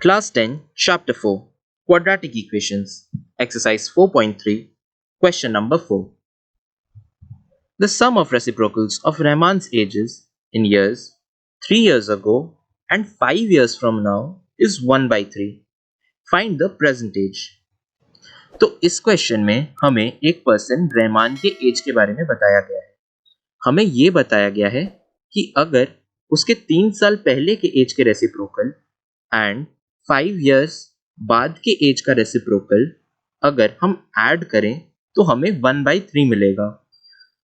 Class 10, Chapter 4, Quadratic Equations, Exercise 4.3, Question number 4. The sum of reciprocals of Rahman's ages in years 3 years ago and 5 years from now is 1 by 3. Find the present age. तो इस question में हमें एक person Rahman के as के बारे में बताया गया है. हमें ये बताया गया है कि अगर उसके 3 साल पहले के एज के रेसिप्रोकल एंड 5 years बाद के एज का रेसिप्रोकल अगर हम ऐड करें तो हमें 1/3 मिलेगा.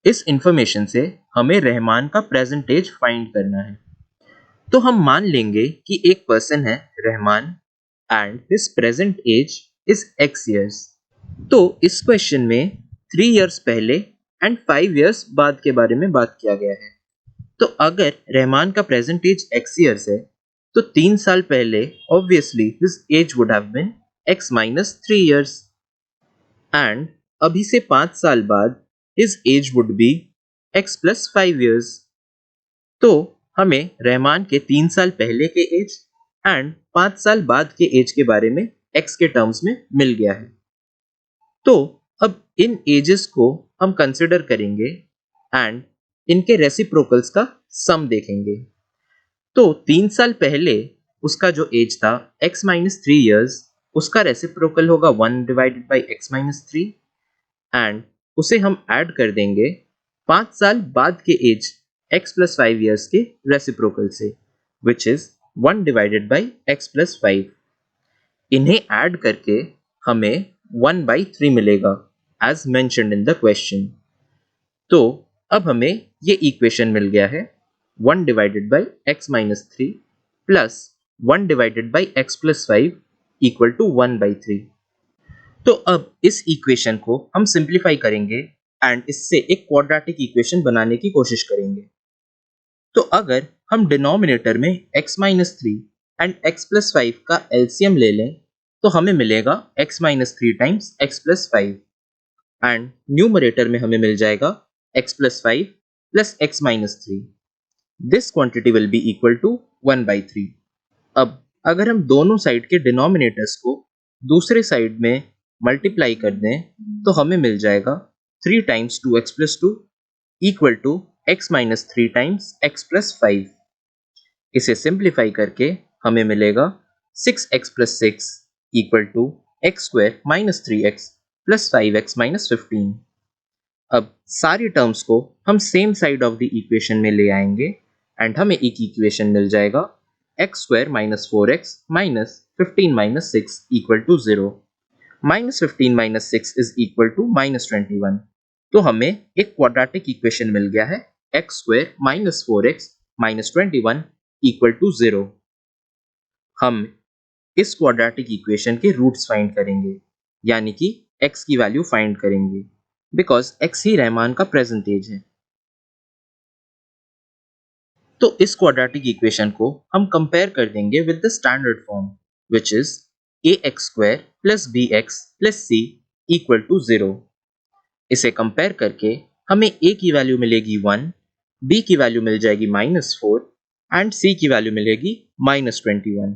इस इंफॉर्मेशन से हमें रहमान का प्रेजेंट एज फाइंड करना है. तो हम मान लेंगे कि एक पर्सन है Rahman and his present age is x years. तो इस क्वेश्चन में 3 years पहले एंड 5 years बाद के बारे में बात किया गया है. तो अगर रहमान का प्रेजेंट एज x years है तो 3 साल पहले obviously his age would have been x minus 3 years and अभी से 5 साल बाद his age would be x plus 5 years. तो हमें रहमान के 3 साल पहले के एज एंड 5 साल बाद के एज के बारे में x के टर्म्स में मिल गया है. तो अब इन एजेस को हम कंसिडर करेंगे एंड इनके रेसिप्रोकल्स का सम देखेंगे. तो 3 साल पहले उसका जो एज था x minus 3 years, उसका रेसिप्रोकल होगा 1 divided by x minus 3 and उसे हम ऐड कर देंगे 5 साल बाद के एज x plus 5 years के रेसिप्रोकल से which is 1 divided by x plus 5. इन्हें ऐड करके हमें 1/3 मिलेगा as mentioned in the question. तो अब हमें ये इक्वेशन मिल गया है 1 divided by x minus 3 plus 1 divided by x plus 5 equal to 1/3. तो अब इस इक्वेशन को हम सिंप्लीफाई करेंगे एंड इससे एक क्वाड्रेटिक इक्वेशन बनाने की कोशिश करेंगे. तो अगर हम डिनोमिनेटर में x minus 3 and x plus 5 का एलसीएम ले लें तो हमें मिलेगा x minus 3 times x plus 5 and numerator में हमें मिल जाएगा x plus 5 plus x minus 3. This quantity will be equal to 1/3. अब अगर हम दोनों साइड के डिनोमिनेटर्स को दूसरे साइड में मल्टीप्लाई कर दें तो हमें मिल जाएगा 3 times 2x plus 2 equal to x minus 3 times x plus 5. इसे सिंप्लीफाई करके हमें मिलेगा 6x plus 6 equal to x square minus 3x plus 5x minus 15. अब सारी टर्म्स को हम same side of the equation में ले आएंगे एंड हमें एक इक्वेशन मिल जाएगा x square minus 4x minus 15 minus 6 equal to 0. Minus 15 minus 6 is equal to minus 21. तो हमें एक क्वाड्रेटिक इक्वेशन मिल गया है x square minus 4x minus 21 equal to 0. हम इस क्वाड्रेटिक इक्वेशन के रूट्स फाइंड करेंगे यानी कि x की वैल्यू फाइंड करेंगे बिकॉज x ही रहमान का प्रेजेंट एज है. तो इस क्वाड्रेटिक इक्वेशन को हम कंपेयर कर देंगे with the standard form which is ax square plus bx plus c equal to 0. इसे कंपेयर करके हमें a की वैल्यू मिलेगी 1, b की वैल्यू मिल जाएगी -4 एंड c की वैल्यू मिलेगी -21.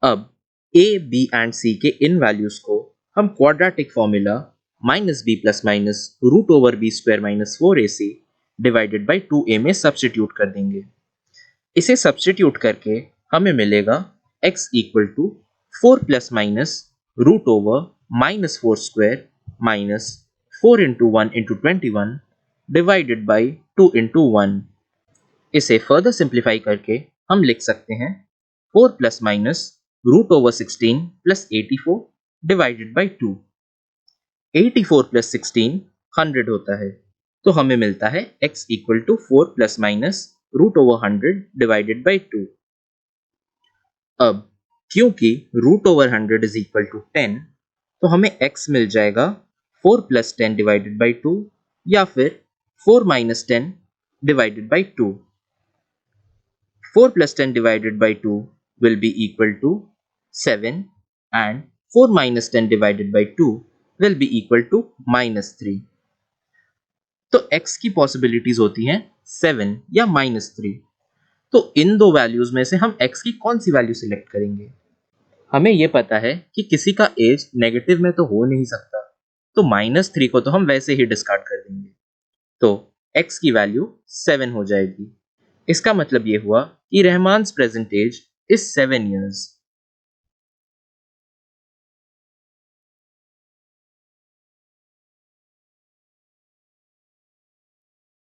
अब a, b एंड c के इन वैल्यूज को हम quadratic formula -b plus minus root over b square minus 4ac divided by 2a में सब्स्टिट्यूट कर देंगे. इसे सब्स्टिट्यूट करके हमें मिलेगा x equal to 4 plus minus root over -4 square minus 4 into 1 into 21 divided by 2 into 1. इसे फर्दर सिंप्लीफाई करके हम लिख सकते हैं 4 plus minus root over 16 plus 84 divided by 2. 84 plus 16 100 होता है तो हमें मिलता है x equal to 4 plus minus root over 100 divided by 2. अब क्योंकि root over 100 is equal to 10 तो हमें x मिल जाएगा 4 प्लस 10 डिवाइडेड बाई 2 या फिर 4 minus 10 divided by 2. 4 plus 10 divided by 2 will be equal to 7 and 4 minus 10 divided by 2 will be equal to -3. तो x की possibilities होती हैं 7 या -3. तो इन दो वैल्यूज में से हम x की कौन सी वैल्यू सिलेक्ट करेंगे? हमें यह पता है कि किसी का एज नेगेटिव में तो हो नहीं सकता, तो -3 को तो हम वैसे ही डिस्कार्ड कर देंगे। तो x की वैल्यू 7 हो जाएगी। इसका मतलब ये हुआ कि रहमान्स प्रेजेंट एज इज 7 years।